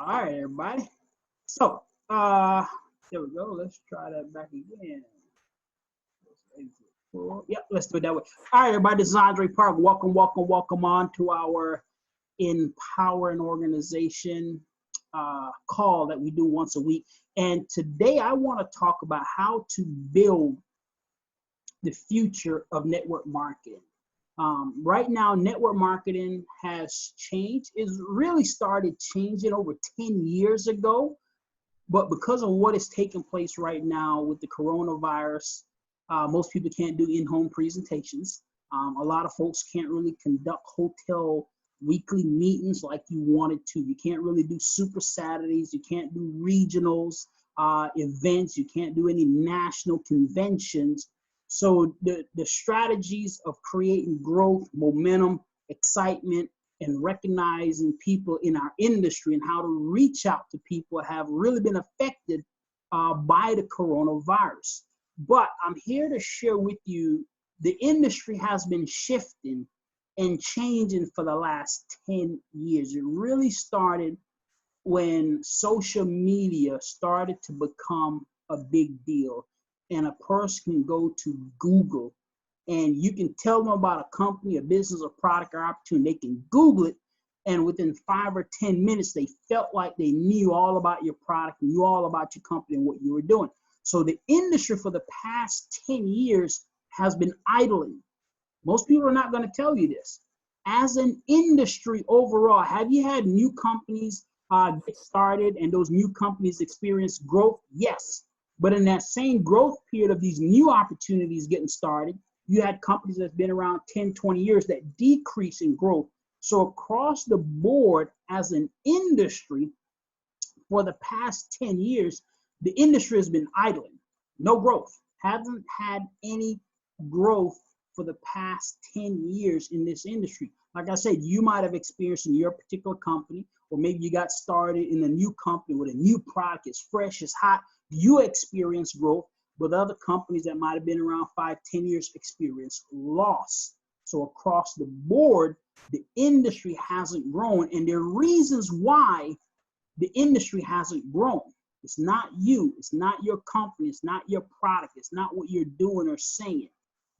All right, everybody. So, there we go. Let's try that back again. Yep, let's do it that way. All right, everybody. This is Andre Park. Welcome on to our Empower an Organization call that we do once a week. And today I want to talk about how to build the future of network marketing. Right now, network marketing has changed. It's really started changing over 10 years ago. But because of what is taking place right now with the coronavirus, most people can't do in-home presentations. A lot of folks can't really conduct hotel weekly meetings like you wanted to. You can't really do super Saturdays. You can't do regionals events. You can't do any national conventions. So the strategies of creating growth, momentum, excitement, and recognizing people in our industry and how to reach out to people have really been affected by the coronavirus. But I'm here to share with you the industry has been shifting and changing for the last 10 years. It really started when social media started to become a big deal, and a person can go to Google and you can tell them about a company, a business, a product, or opportunity. They can Google it, and within 5 or 10 minutes, they felt like they knew all about your product, knew all about your company and what you were doing. So the industry for the past 10 years has been idling. Most people are not going to tell you this. As an industry overall, have you had new companies get started and those new companies experience growth? Yes. But in that same growth period of these new opportunities getting started, you had companies that's been around 10, 20 years that decrease in growth. So across the board as an industry, for the past 10 years, the industry has been idling. No growth. Haven't had any growth for the past 10 years in this industry. Like I said, you might have experienced in your particular company, or maybe you got started in a new company with a new product. It's fresh, it's hot. You experience growth. But other companies that might have been around 5, 10 years experience loss. So across the board, the industry hasn't grown. And there are reasons why the industry hasn't grown. It's not you. It's not your company. It's not your product. It's not what you're doing or saying.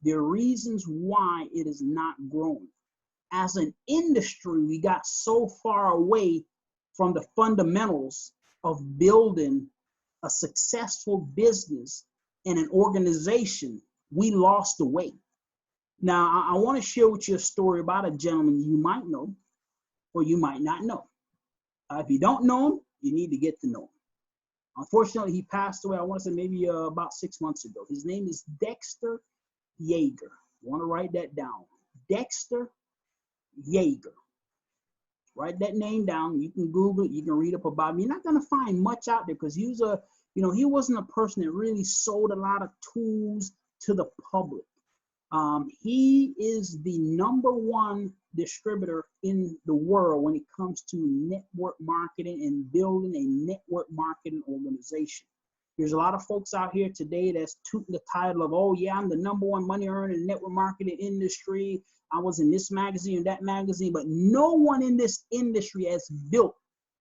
There are reasons why it is not growing. As an industry, we got so far away from the fundamentals of building a successful business and an organization, we lost the way. Now, I want to share with you a story about a gentleman you might know or you might not know. If you don't know him, you need to get to know him. Unfortunately, he passed away, I want to say maybe about 6 months ago. His name is Dexter Yeager. You want to write that down. Dexter Yeager. Write that name down. You can Google it. You can read up about him. You're not going to find much out there because he was he wasn't a person that really sold a lot of tools to the public. He is the #1 distributor in the world when it comes to network marketing and building a network marketing organization. There's a lot of folks out here today that's tooting the title of, oh yeah, I'm the #1 money earner in the network marketing industry. I was in this magazine or that magazine, but no one in this industry has built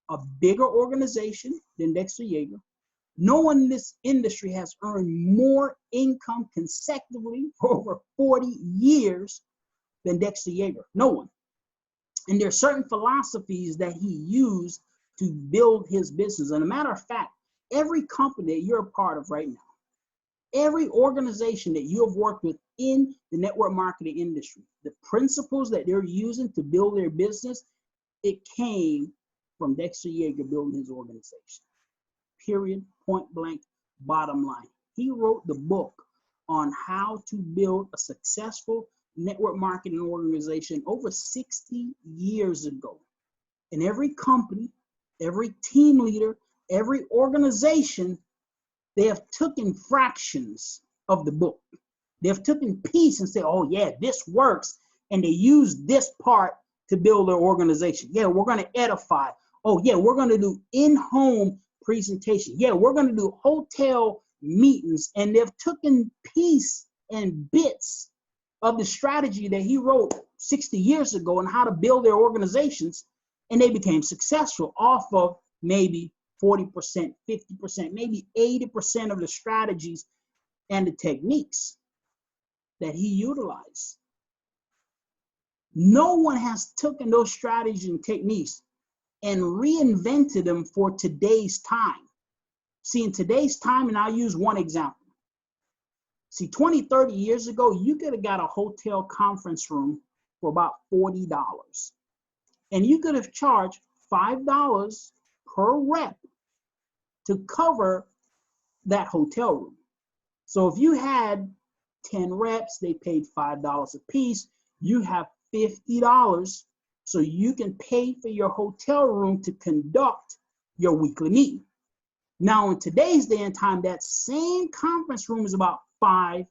a bigger organization than Dexter Yeager. No one in this industry has earned more income consecutively for over 40 years than Dexter Yeager. No one. And there are certain philosophies that he used to build his business. And a matter of fact, every company that you're a part of right now, every organization that you have worked with in the network marketing industry, the principles that they're using to build their business, it came from Dexter Yeager building his organization. Period, point blank, bottom line. He wrote the book on how to build a successful network marketing organization over 60 years ago. And every company, every team leader, every organization, they have taken fractions of the book. They have taken piece and said, oh yeah, this works. And they use this part to build their organization. Yeah, we're going to edify. Oh yeah, we're going to do in-home presentation. Yeah, we're going to do hotel meetings. And they've taken piece and bits of the strategy that he wrote 60 years ago on how to build their organizations, and they became successful off of maybe 40%, 50%, maybe 80% of the strategies and the techniques that he utilized. No one has taken those strategies and techniques and reinvented them for today's time. See, in today's time, and I'll use one example. See, 20, 30 years ago, you could have got a hotel conference room for about $40. And you could have charged $5 per rep to cover that hotel room. So if you had 10 reps, they paid $5 a piece. You have $50, so you can pay for your hotel room to conduct your weekly meeting. Now, in today's day and time, that same conference room is about $500,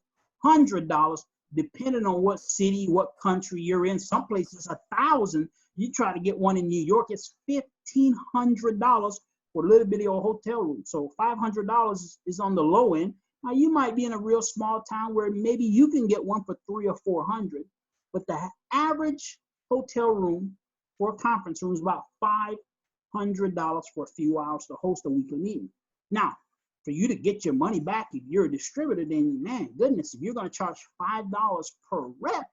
depending on what city, what country you're in. Some places $1,000. You try to get one in New York, it's $1,500 for a little bitty old hotel room. So $500 is on the low end. Now, you might be in a real small town where maybe you can get one for $300 or $400, but the average hotel room for a conference room is about $500 for a few hours to host a weekly meeting. Now, for you to get your money back, if you're a distributor, then man, goodness, if you're going to charge $5 per rep,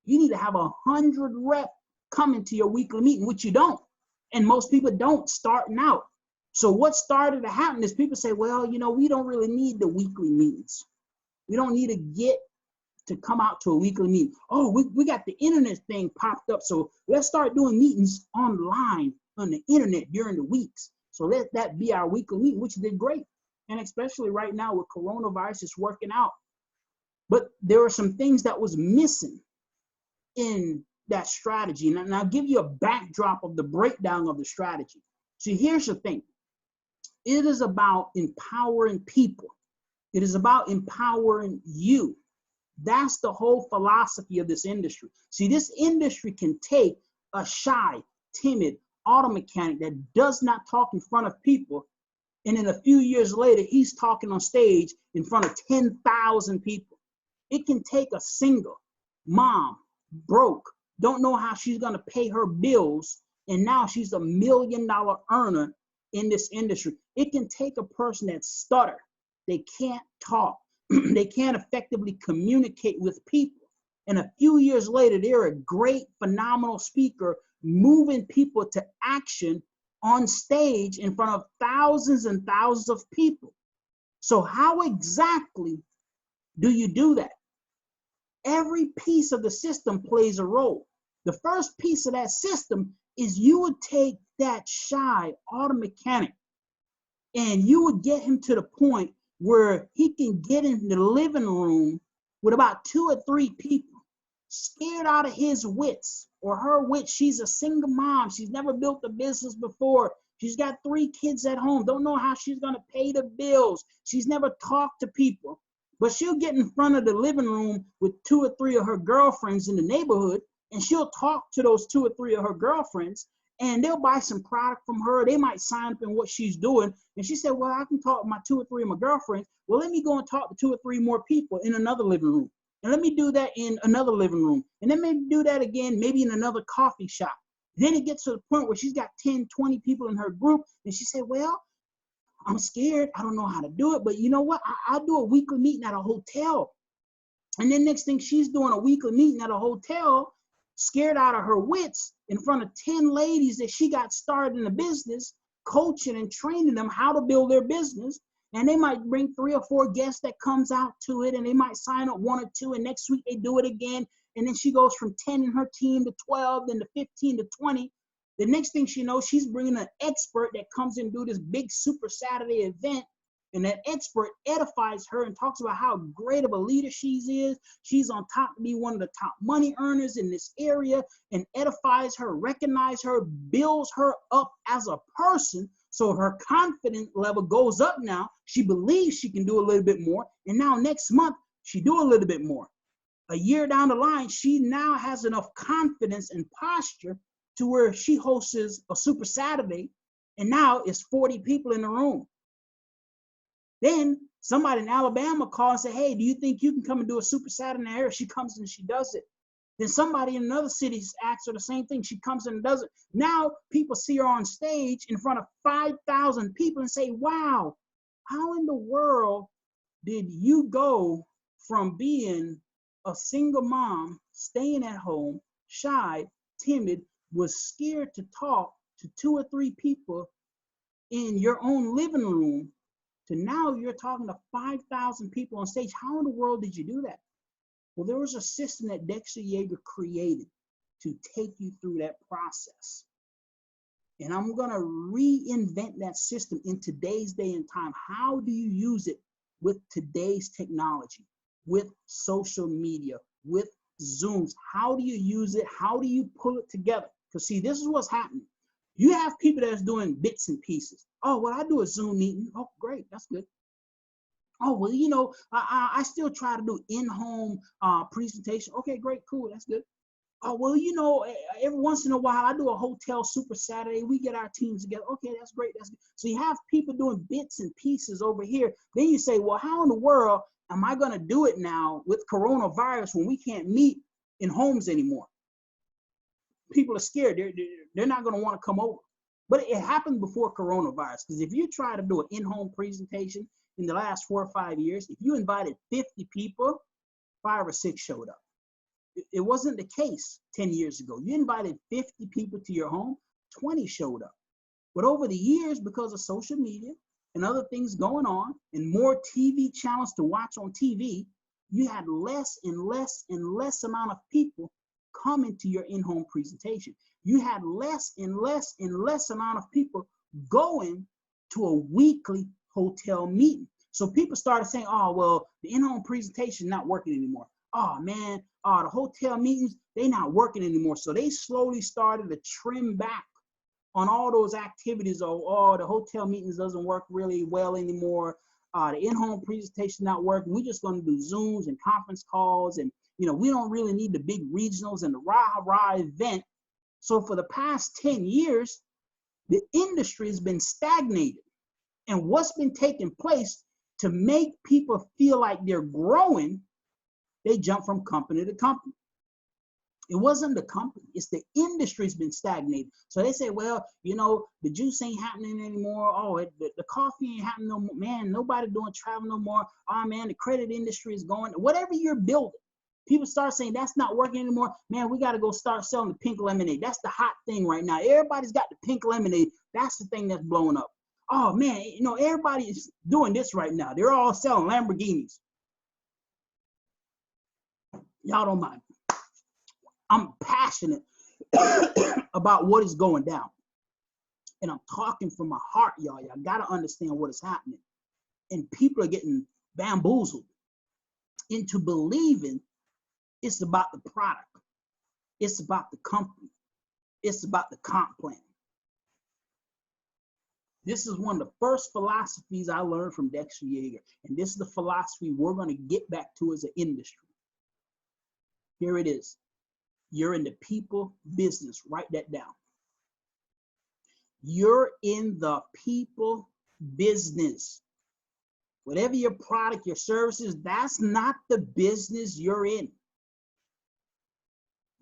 you need to have 100 rep coming to your weekly meeting, which you don't. And most people don't starting out. So what started to happen is people say, well, you know, we don't really need the weekly meetings. We don't need to get to come out to a weekly meeting. Oh, we got the internet thing popped up. So let's start doing meetings online on the internet during the weeks. So let that be our weekly meeting, which did great. And especially right now with coronavirus, it's working out. But there are some things that was missing in that strategy. And I'll give you a backdrop of the breakdown of the strategy. See, here's the thing. It is about empowering people. It is about empowering you. That's the whole philosophy of this industry. See, this industry can take a shy, timid auto mechanic that does not talk in front of people, and then a few years later, he's talking on stage in front of 10,000 people. It can take a single mom, broke, don't know how she's going to pay her bills, and now she's $1 million earner in this industry. It can take a person that stutter. They can't talk. They can't effectively communicate with people. And a few years later, they're a great, phenomenal speaker, moving people to action on stage in front of thousands and thousands of people. So how exactly do you do that? Every piece of the system plays a role. The first piece of that system is you would take that shy auto mechanic and you would get him to the point where he can get in the living room with about 2 or 3 people, scared out of his wits or her wits. She's a single mom. She's never built a business before. She's got 3 kids at home. Don't know how she's going to pay the bills. She's never talked to people. But she'll get in front of the living room with 2 or 3 of her girlfriends in the neighborhood, and she'll talk to those 2 or 3 of her girlfriends, and they'll buy some product from her. They might sign up in what she's doing. And she said, well, I can talk to my 2 or 3 of my girlfriends. Well, let me go and talk to 2 or 3 more people in another living room. And let me do that in another living room. And then maybe do that again, maybe in another coffee shop. Then it gets to the point where she's got 10, 20 people in her group. And she said, well, I'm scared. I don't know how to do it. But you know what? I'll do a weekly meeting at a hotel. And then next thing, she's doing a weekly meeting at a hotel, scared out of her wits, in front of 10 ladies that she got started in the business, coaching and training them how to build their business. And they might bring 3 or 4 guests that comes out to it, and they might sign up 1 or 2, and next week they do it again. And then she goes from 10 in her team to 12, then to 15 to 20. The next thing she knows, she's bringing an expert that comes in and do this big Super Saturday event. And that expert edifies her and talks about how great of a leader she is. She's on top to be one of the top money earners in this area, and edifies her, recognizes her, builds her up as a person. So her confidence level goes up now. She believes she can do a little bit more. And now next month, she do a little bit more. A year down the line, she now has enough confidence and posture to where she hosts a Super Saturday, and now it's 40 people in the room. Then somebody in Alabama calls and say, hey, do you think you can come and do a Super Saturday in the area? She comes and she does it. Then somebody in another city asks her the same thing. She comes in and does it. Now people see her on stage in front of 5,000 people and say, wow, how in the world did you go from being a single mom, staying at home, shy, timid, was scared to talk to 2 or 3 people in your own living room, to now you're talking to 5,000 people on stage? How in the world did you do that? Well, there was a system that Dexter Yeager created to take you through that process. And I'm going to reinvent that system in today's day and time. How do you use it with today's technology, with social media, with Zooms? How do you use it? How do you pull it together? Because see, this is what's happening. You have people that's doing bits and pieces. Oh, well, I do a Zoom meeting. Oh, great. That's good. Oh, well, you know, I still try to do in-home presentation. Okay, great, cool, that's good. Oh, well, you know, every once in a while I do a hotel Super Saturday. We get our teams together. Okay, that's great, that's good. So you have people doing bits and pieces over here. Then you say, well, how in the world am I going to do it now with coronavirus when we can't meet in homes anymore? People are scared. They're not going to want to come over. But it happened before coronavirus, because if you try to do an in-home presentation in the last 4 or 5 years, if you invited 50 people, 5 or 6 showed up. It wasn't the case 10 years ago. You invited 50 people to your home, 20 showed up. But over the years, because of social media and other things going on and more TV channels to watch on TV, you had less and less and less amount of people coming to your in-home presentation. You had less and less and less amount of people going to a weekly hotel meeting. So people started saying, oh, well, the in-home presentation is not working anymore. Oh, man, the hotel meetings, they're not working anymore. So they slowly started to trim back on all those activities. Oh, the hotel meetings doesn't work really well anymore. The in-home presentation not working. We're just going to do Zooms and conference calls. And, you know, we don't really need the big regionals and the rah-rah event. So for the past 10 years, the industry has been stagnated. And what's been taking place to make people feel like they're growing, they jump from company to company. It wasn't the company, it's the industry's been stagnated. So they say, well, you know, the juice ain't happening anymore. Oh, the coffee ain't happening no more. Man, nobody doing travel no more. Oh, man, the credit industry is going. Whatever you're building, people start saying that's not working anymore. Man, we got to go start selling the pink lemonade. That's the hot thing right now. Everybody's got the pink lemonade. That's the thing that's blowing up. Oh, man, you know, everybody is doing this right now. They're all selling Lamborghinis. Y'all don't mind. I'm passionate about what is going down. And I'm talking from my heart, y'all. Y'all got to understand what is happening. And people are getting bamboozled into believing it's about the product. It's about the company. It's about the comp plan. This is one of the first philosophies I learned from Dexter Yeager. And this is the philosophy we're going to get back to as an industry. Here it is. You're in the people business. Write that down. You're in the people business. Whatever your product, your services, that's not the business you're in.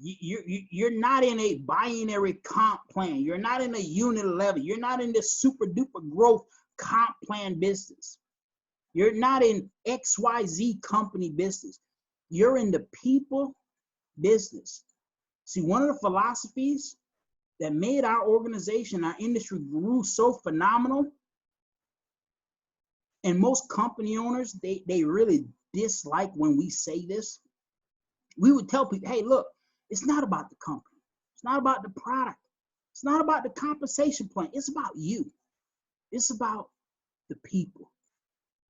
You're not in a binary comp plan. You're not in a unit 11. You're not in this super duper growth comp plan business. You're not in XYZ company business. You're in the people business. See, one of the philosophies that made our organization, our industry grew so phenomenal, and most company owners, they really dislike when we say this. We would tell people, hey, look, it's not about the company. It's not about the product. It's not about the compensation plan. It's about you. It's about the people.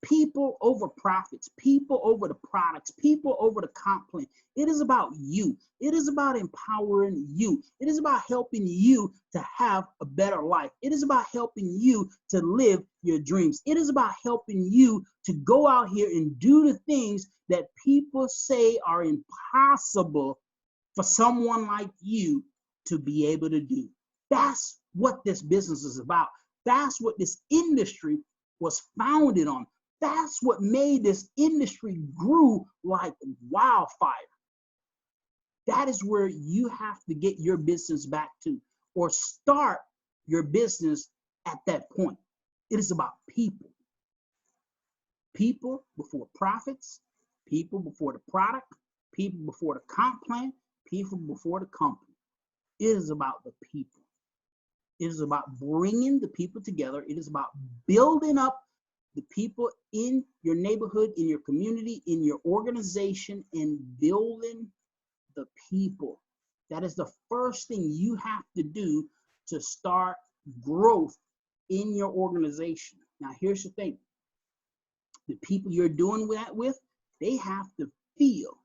People over profits, people over the products, people over the comp plan. It is about you. It is about empowering you. It is about helping you to have a better life. It is about helping you to live your dreams. It is about helping you to go out here and do the things that people say are impossible for someone like you to be able to do. That's what this business is about. That's what this industry was founded on. That's what made this industry grew like wildfire. That is where you have to get your business back to, or start your business at that point. It is about people. People before profits, people before the product, people before the comp plan, people before the company. It is about the people. It is about bringing the people together. It is about building up the people in your neighborhood, in your community, in your organization, and building the people. That is the first thing you have to do to start growth in your organization. Now, here's the thing. The people you're doing that with, they have to feel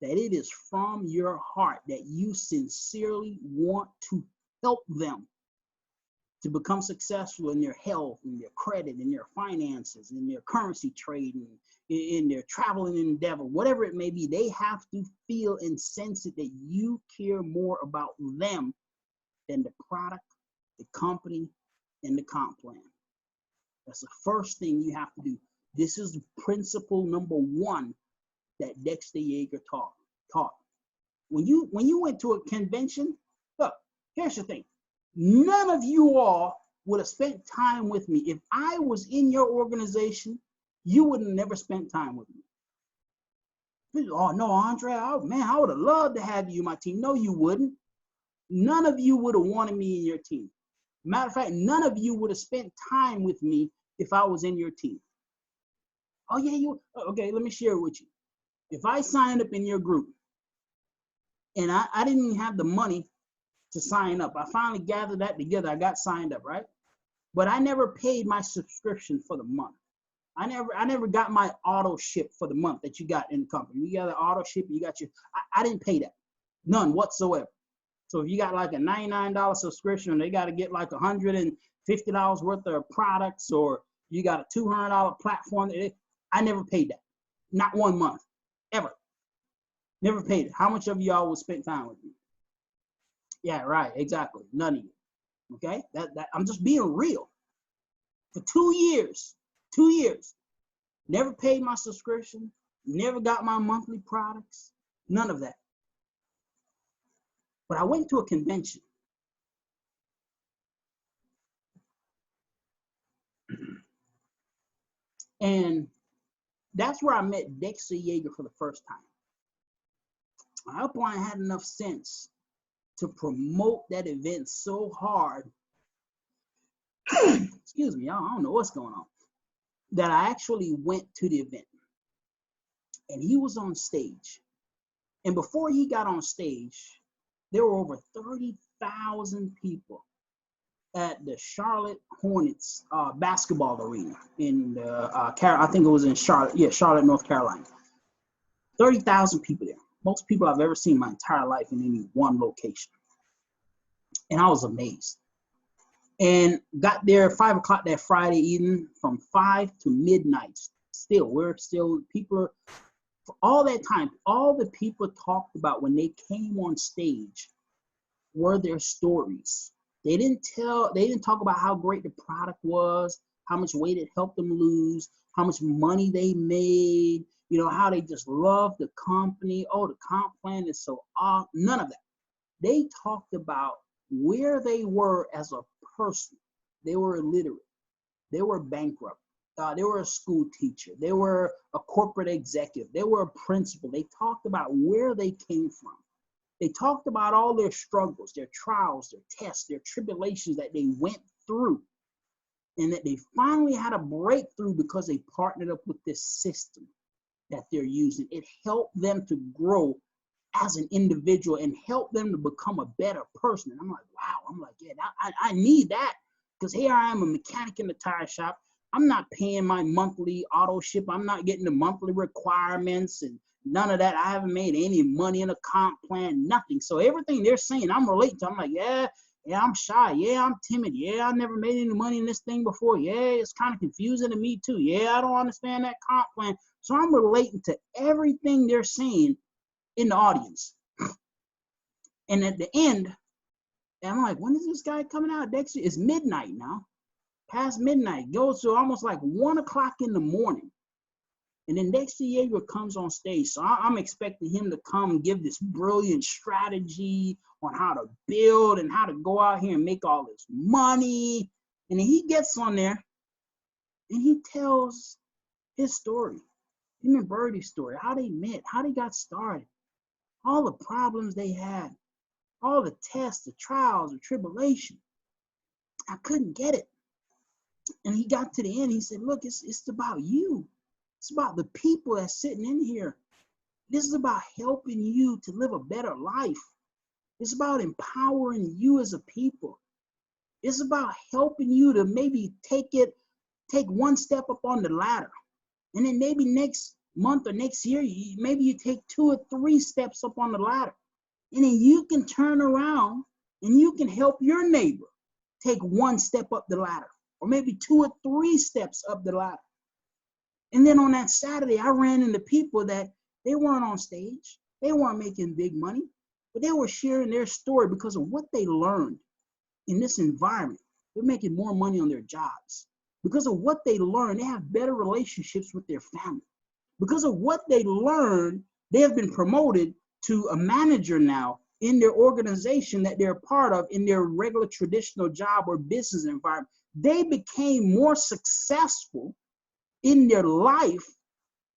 that it is from your heart, that you sincerely want to help them to become successful in their health, in their credit, in their finances, in their currency trading, in their travel and endeavor, whatever it may be. They have to feel and sense it that you care more about them than the product, the company, and the comp plan. That's the first thing you have to do. This is principle number one that Dexter Yeager taught. When you went to a convention, look, here's the thing. None of you all would have spent time with me. If I was in your organization, you would have never spent time with me. Oh, no, Andre, man, I would have loved to have you in my team. No, you wouldn't. None of you would have wanted me in your team. Matter of fact, none of you would have spent time with me if I was in your team. Oh, yeah, okay, let me share it with you. If I signed up in your group and I didn't have the money to sign up, I finally gathered that together. I got signed up, right? But I never paid my subscription for the month. I never got my auto ship for the month that you got in the company. You got an auto ship, you got your, I didn't pay that. None whatsoever. So if you got like a $99 subscription, they got to get like $150 worth of products, or you got a $200 platform. I never paid that. Not 1 month, ever. Never paid it. How much of y'all would spend time with me? Yeah, right, exactly. None of you. Okay? That I'm just being real. For 2 years, never paid my subscription, never got my monthly products, none of that. But I went to a convention. And that's where I met Dexter Yeager for the first time. I hope I had enough sense to promote that event so hard. Excuse me, I don't know what's going on. That I actually went to the event. And he was on stage. And before he got on stage, there were over 30,000 people at the Charlotte Hornets basketball arena in I think it was in Charlotte, North Carolina. 30,000 people there. Most people I've ever seen in my entire life in any one location. And I was amazed. And got there at 5 o'clock that Friday evening, from 5 to midnight. People, for all that time, all the people talked about when they came on stage were their stories. They didn't talk about how great the product was, how much weight it helped them lose, how much money they made, how they just loved the company. Oh, the comp plan is so off. None of that. They talked about where they were as a person. They were illiterate. They were bankrupt. They were a school teacher. They were a corporate executive. They were a principal. They talked about where they came from. They talked about all their struggles, their trials, their tests, their tribulations that they went through, and that they finally had a breakthrough because they partnered up with this system that they're using. It helped them to grow as an individual and help them to become a better person. And I'm like, wow. I'm like, yeah, I need that, because here I am, a mechanic in the tire shop. I'm not paying my monthly auto ship. I'm not getting the monthly requirements and none of that. I haven't made any money in a comp plan, nothing. So everything they're saying, I'm relating to. I'm like, yeah, I'm shy. Yeah, I'm timid. Yeah, I never made any money in this thing before. Yeah, it's kind of confusing to me too. Yeah, I don't understand that comp plan. So I'm relating to everything they're saying in the audience. And at the end, I'm like, when is this guy coming out? Dexter, it's midnight now. Past midnight. Goes to almost like 1 o'clock in the morning. And then next Diego comes on stage. So I'm expecting him to come give this brilliant strategy on how to build and how to go out here and make all this money. And then he gets on there and he tells his story, him and Birdie's story, how they met, how they got started, all the problems they had, all the tests, the trials, the tribulation. I couldn't get it. And he got to the end. He said, look, it's about you. It's about the people that's sitting in here. This is about helping you to live a better life. It's about empowering you as a people. It's about helping you to maybe take one step up on the ladder. And then maybe next month or next year, maybe you take 2 or 3 steps up on the ladder. And then you can turn around and you can help your neighbor take 1 step up the ladder, or maybe 2 or 3 steps up the ladder. And then on that Saturday, I ran into people that they weren't on stage. They weren't making big money, but they were sharing their story because of what they learned in this environment. They're making more money on their jobs. Because of what they learned, they have better relationships with their family. Because of what they learned, they have been promoted to a manager now in their organization that they're a part of, in their regular traditional job or business environment. They became more successful in their life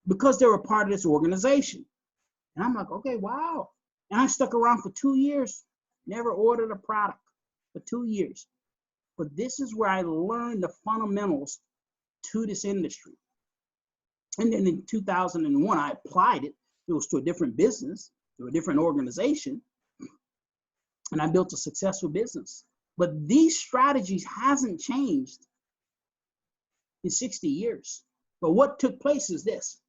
because they were part of this organization. And I'm like, okay, wow. And I stuck around for 2 years, never ordered a product for 2 years. But this is where I learned the fundamentals to this industry. And then in 2001, I applied it. It was to a different business, to a different organization. And I built a successful business. But these strategies hasn't changed in 60 years. But what took place is this.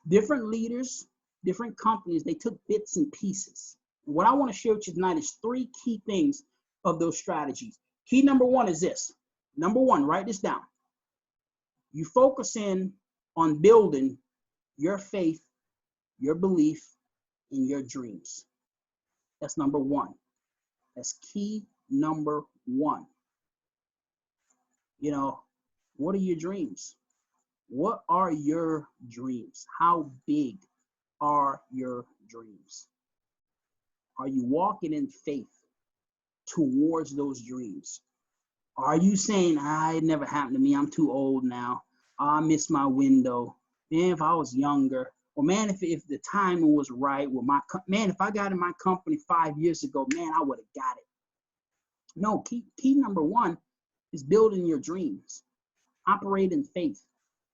Different leaders, different companies, they took bits and pieces. And what I want to share with you tonight is 3 key things of those strategies. Key number 1 is this. Number 1, write this down. You focus in on building your faith, your belief, and your dreams. That's number 1. That's key number 1. You know, what are your dreams? What are your dreams? How big are your dreams? Are you walking in faith towards those dreams? Are you saying, it never happened to me, I'm too old now, I missed my window, man, if I was younger, or man, if the timing was right, man, if I got in my company 5 years ago, man, I would have got it. No, key number 1 is building your dreams. Operate in faith,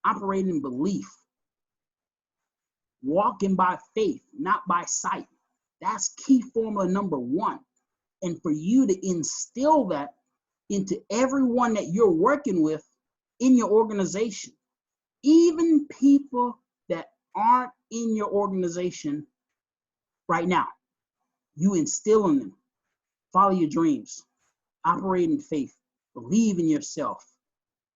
operate in belief, walking by faith, not by sight. That's key formula number 1. And for you to instill that into everyone that you're working with in your organization, even people that aren't in your organization right now, you instill in them. Follow your dreams, operate in faith, believe in yourself,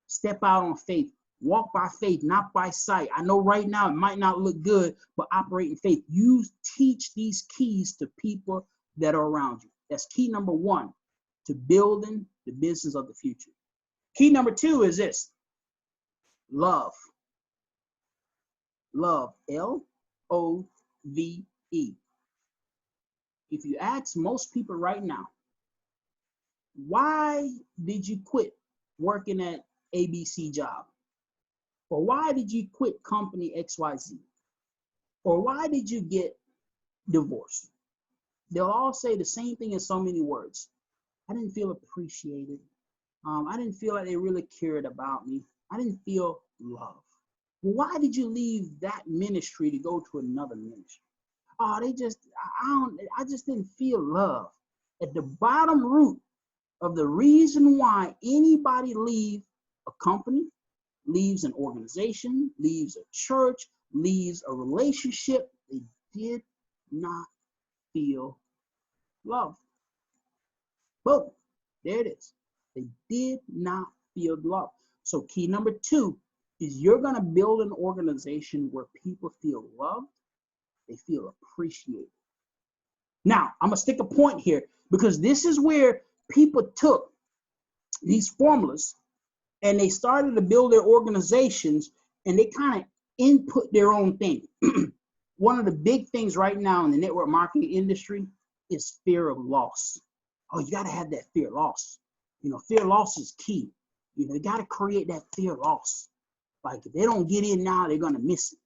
step out on faith, walk by faith, not by sight. I know right now it might not look good, but operate in faith. You teach these keys to people that are around you. That's key number 1 to building the business of the future. Key number 2 is this. Love. Love. Love. If you ask most people right now, why did you quit working at ABC job? Or why did you quit company XYZ? Or why did you get divorced? They'll all say the same thing in so many words. I didn't feel appreciated. I didn't feel like they really cared about me. I didn't feel love. Well, why did you leave that ministry to go to another ministry? Oh, I just didn't feel love. At the bottom root of the reason why anybody leaves a company, leaves an organization, leaves a church, leaves a relationship, they did not feel love. Boom, there it is. They did not feel love. So key number 2 is you're going to build an organization where people feel loved, they feel appreciated. Now, I'm going to stick a point here because this is where people took these formulas and they started to build their organizations and they kind of input their own thing. One of the big things right now in the network marketing industry is fear of loss. Oh, you got to have that fear of loss. Fear of loss is key. You got to create that fear of loss. Like, if they don't get in now, they're going to miss it.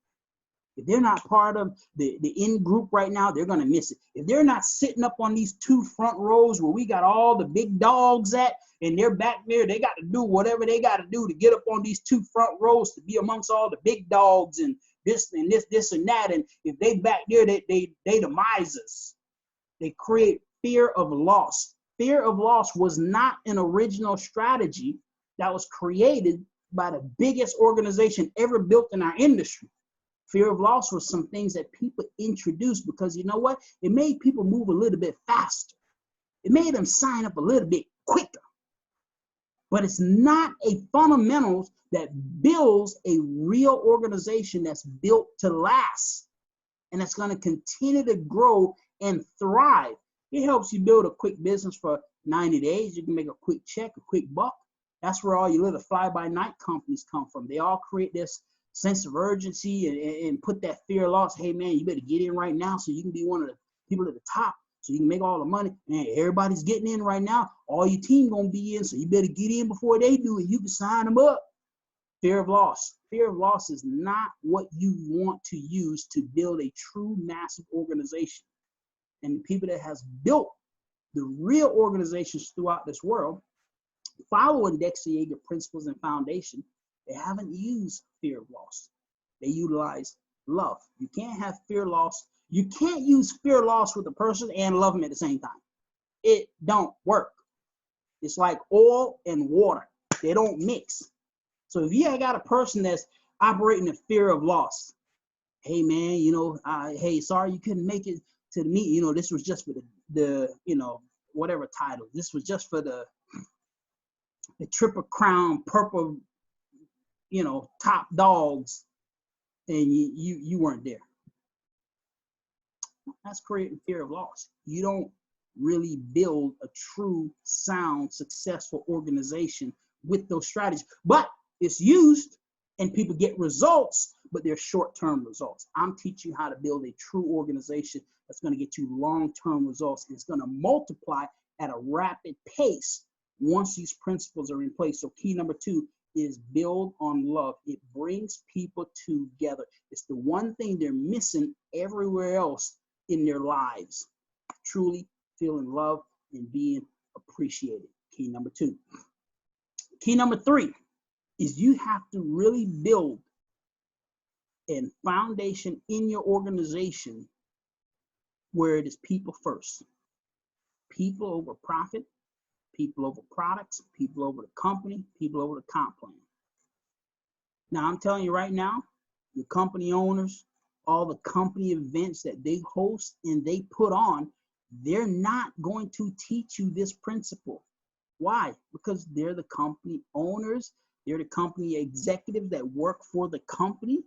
If they're not part of the in group right now, they're going to miss it. If they're not sitting up on these 2 front rows where we got all the big dogs at, and they're back there, they got to do whatever they got to do to get up on these 2 front rows to be amongst all the big dogs and this and that. And if they back there, they demise us. They create fear of loss. Fear of loss was not an original strategy that was created by the biggest organization ever built in our industry. Fear of loss was some things that people introduced because, you know what? It made people move a little bit faster. It made them sign up a little bit quicker. But it's not a fundamentals that builds a real organization that's built to last and that's going to continue to grow and thrive. It helps you build a quick business for 90 days. You can make a quick check, a quick buck. That's where all your little fly-by-night companies come from. They all create this sense of urgency and put that fear of loss. Hey, man, you better get in right now so you can be one of the people at the top so you can make all the money. Man, everybody's getting in right now. All your team going to be in, so you better get in before they do and you can sign them up. Fear of loss. Fear of loss is not what you want to use to build a true massive organization. And the people that has built the real organizations throughout this world, following Dexter Yeager principles and foundation, they haven't used fear of loss. They utilize love. You can't have fear loss. You can't use fear loss with a person and love them at the same time. It don't work. It's like oil and water. They don't mix. So if you got a person that's operating in fear of loss, hey man, hey, sorry you couldn't make it to the meet. This was just for the whatever title. This was just for the Triple Crown Purple, top dogs, and you weren't there. That's creating fear of loss. You don't really build a true, sound, successful organization with those strategies. But it's used and people get results, but they're short-term results. I'm teaching you how to build a true organization that's going to get you long-term results. And it's going to multiply at a rapid pace once these principles are in place. So key number 2 is build on love. It brings people together. It's the one thing they're missing everywhere else in their lives. Truly feeling love and being appreciated. Key number 2. Key number 3 is you have to really build a foundation in your organization where it is people first. People over profit, people over products, people over the company, people over the comp plan. Now, I'm telling you right now, your company owners, all the company events that they host and they put on, they're not going to teach you this principle. Why? Because they're the company owners. They're the company executives that work for the company.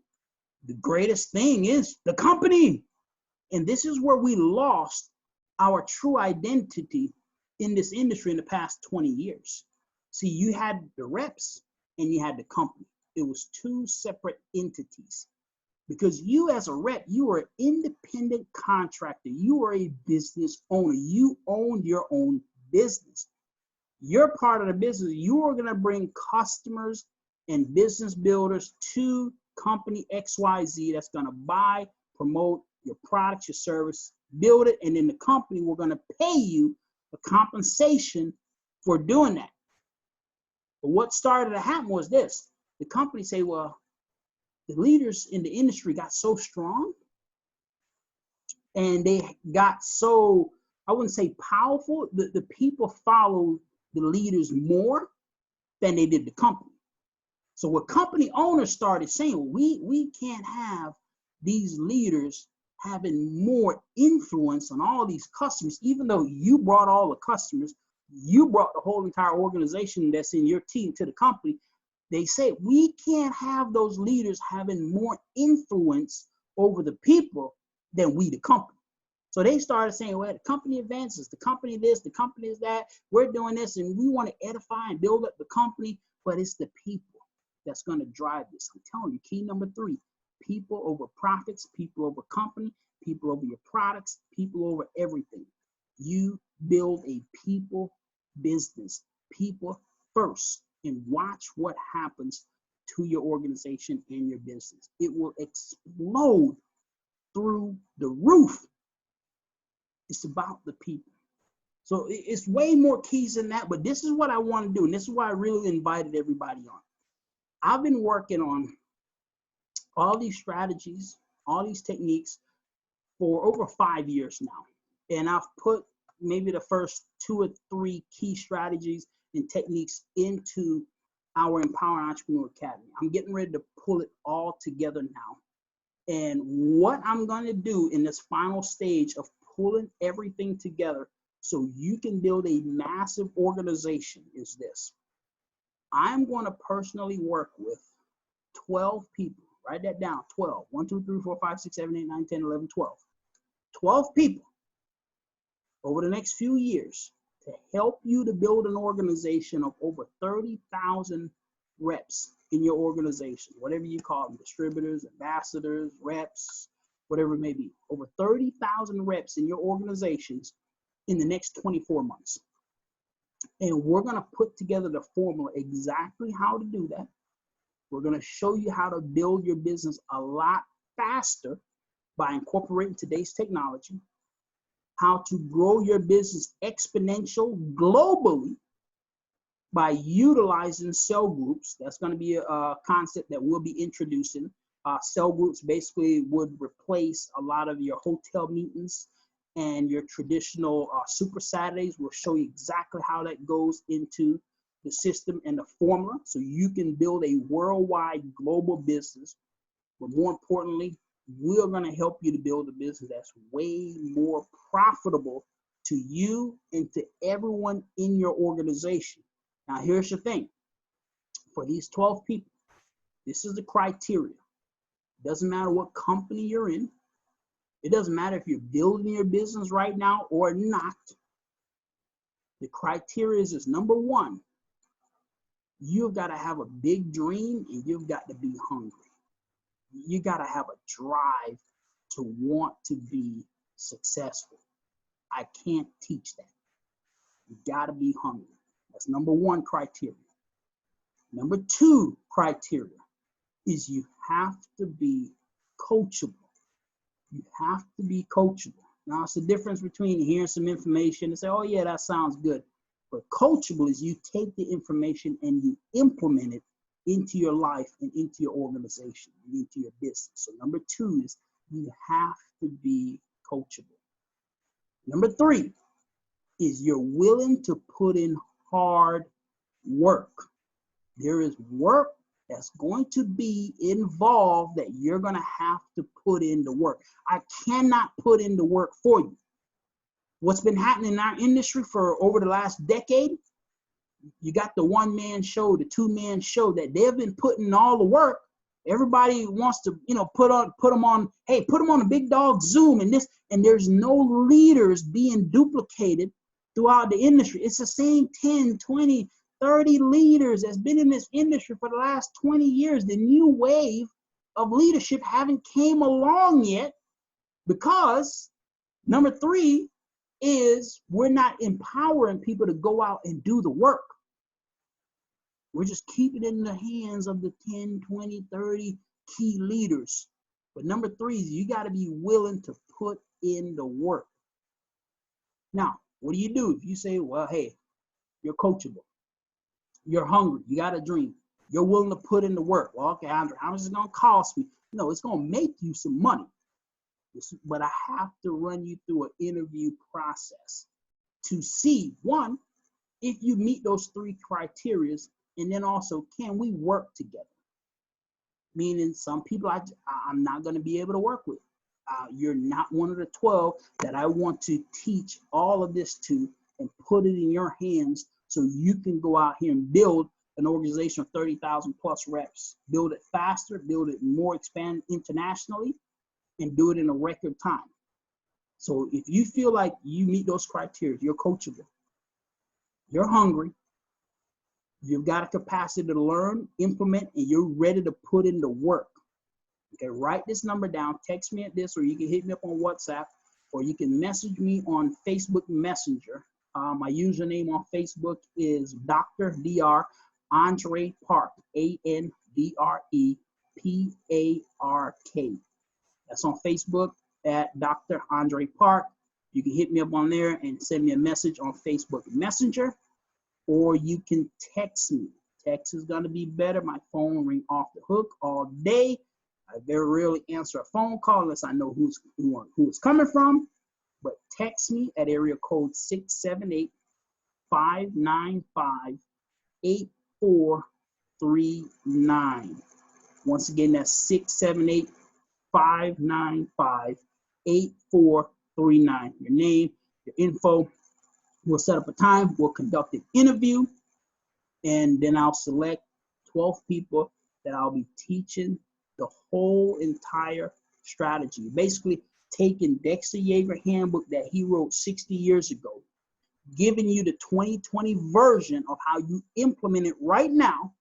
The greatest thing is the company. And this is where we lost our true identity in this industry in the past 20 years. See, you had the reps and you had the company. It was 2 separate entities. Because you as a rep, you are an independent contractor. You are a business owner. You own your own business. You're part of the business. You are going to bring customers and business builders to company XYZ that's going to buy, promote your products, your service, build it, and then the company will going to pay you a compensation for doing that. But what started to happen was this. The company say, well, the leaders in the industry got so strong and they got so, I wouldn't say powerful, the people followed the leaders more than they did the company. So what company owners started saying, well, we can't have these leaders having more influence on all these customers, even though you brought all the customers, you brought the whole entire organization that's in your team to the company. They say we can't have those leaders having more influence over the people than we, the company. So they started saying, well, the company advances, the company this, the company is that, we're doing this, and we want to edify and build up the company, but it's the people that's going to drive this. I'm telling you, key number 3, people over profits, people over company, people over your products, people over everything. You build a people business, people first, and watch what happens to your organization and your business. It will explode through the roof. It's about the people. So it's way more keys than that, but this is what I want to do, and this is why I really invited everybody on. I've been working on all these strategies, all these techniques for over 5 years now. And I've put maybe the first 2 or 3 key strategies and techniques into our Empower Entrepreneur Academy. I'm getting ready to pull it all together now. And what I'm going to do in this final stage of pulling everything together so you can build a massive organization is this. I'm going to personally work with 12 people. Write that down, 12. 1, 2, 3, 4, 5, 6, 7, 8, 9, 10, 11, 12. 12 people over the next few years to help you to build an organization of over 30,000 reps in your organization, whatever you call them, distributors, ambassadors, reps, whatever it may be. Over 30,000 reps in your organizations in the next 24 months. And we're going to put together the formula exactly how to do that. We're going to show you how to build your business a lot faster by incorporating today's technology, how to grow your business exponential globally by utilizing cell groups. That's going to be a concept that we'll be introducing. Cell groups basically would replace a lot of your hotel meetings and your traditional Super Saturdays. We'll show you exactly how that goes into the system and the formula so you can build a worldwide global business. But more importantly, we're going to help you to build a business that's way more profitable to you and to everyone in your organization. Now, here's the thing. For these 12 people, this is the criteria. It doesn't matter what company you're in. It doesn't matter if you're building your business right now or not. The criteria is number 1, you've got to have a big dream and you've got to be hungry. You got to have a drive to want to be successful. I can't teach that. You got to be hungry. That's number 1 criteria. Number 2 criteria is you have to be coachable. You have to be coachable. Now, it's the difference between hearing some information and say, oh, yeah, that sounds good. But coachable is you take the information and you implement it into your life and into your organization and into your business. So number 2 is you have to be coachable. Number 3 is you're willing to put in hard work. There is work that's going to be involved that you're going to have to put in the work. I cannot put in the work for you. What's been happening in our industry for over the last decade, you got the one-man show, the two-man show that they've been putting all the work. Everybody wants to, put them on a big dog Zoom and this, and there's no leaders being duplicated throughout the industry. It's the same 10, 20, 30 leaders that's been in this industry for the last 20 years. The new wave of leadership haven't came along yet because number 3 is we're not empowering people to go out and do the work. We're just keeping it in the hands of the 10, 20, 30 key leaders. But number 3 is you got to be willing to put in the work. Now, what do you do if you say, well, hey, you're coachable, you're hungry, you got a dream, you're willing to put in the work? Well, okay, Andre, how much is it going to cost me? No, it's going to make you some money. But I have to run you through an interview process to see, 1, if you meet those 3 criteria, and then also, can we work together? Meaning some people I'm not going to be able to work with. You're not one of the 12 that I want to teach all of this to and put it in your hands so you can go out here and build an organization of 30,000 plus reps. Build it faster, build it more expand internationally, and do it in a record time. So if you feel like you meet those criteria, you're coachable, you're hungry, you've got a capacity to learn, implement, and you're ready to put in the work, Okay, write this number down, text me at this, or you can hit me up on WhatsApp, or you can message me on Facebook Messenger. My username on Facebook is Dr. Andre Park, ANDREPARK. That's on Facebook at Dr. Andre Park. You can hit me up on there and send me a message on Facebook Messenger, or you can text me. Text is going to be better. My phone ring off the hook all day. I very rarely answer a phone call unless I know who it's coming from. But text me at area code 678-595-8439. Once again, that's 678-595-8439. Your name, your info. We'll set up a time. We'll conduct an interview. And then I'll select 12 people that I'll be teaching the whole entire strategy. Basically, taking Dexter Yeager handbook that he wrote 60 years ago, giving you the 2020 version of how you implement it right now,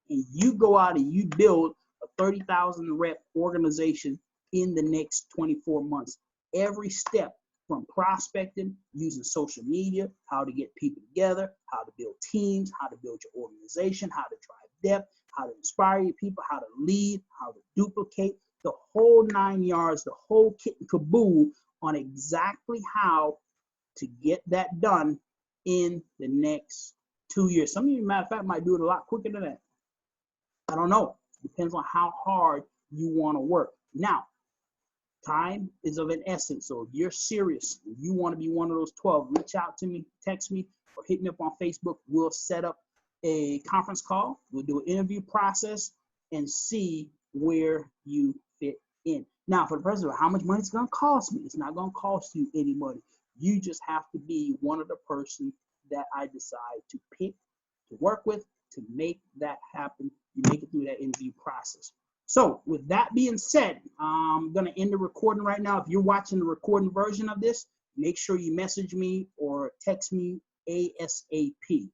and you go out and you build a 30,000 rep organization in the next 24 months. Every step from prospecting, using social media, how to get people together, how to build teams, how to build your organization, how to drive depth, how to inspire your people, how to lead, how to duplicate, the whole 9 yards, the whole kit and caboodle on exactly how to get that done in the next 2 years. Some of you, matter of fact, might do it a lot quicker than that. I don't know. Depends on how hard you want to work. Now, time is of an essence. So if you're serious, if you want to be one of those 12, reach out to me, text me, or hit me up on Facebook. We'll set up a conference call. We'll do an interview process and see where you fit in. Now, for the president, how much money it's going to cost me? It's not going to cost you any money. You just have to be one of the person that I decide to pick, to work with, to make that happen. You make it through that interview process. So with that being said, I'm going to end the recording right now. If you're watching the recording version of this, make sure you message me or text me ASAP.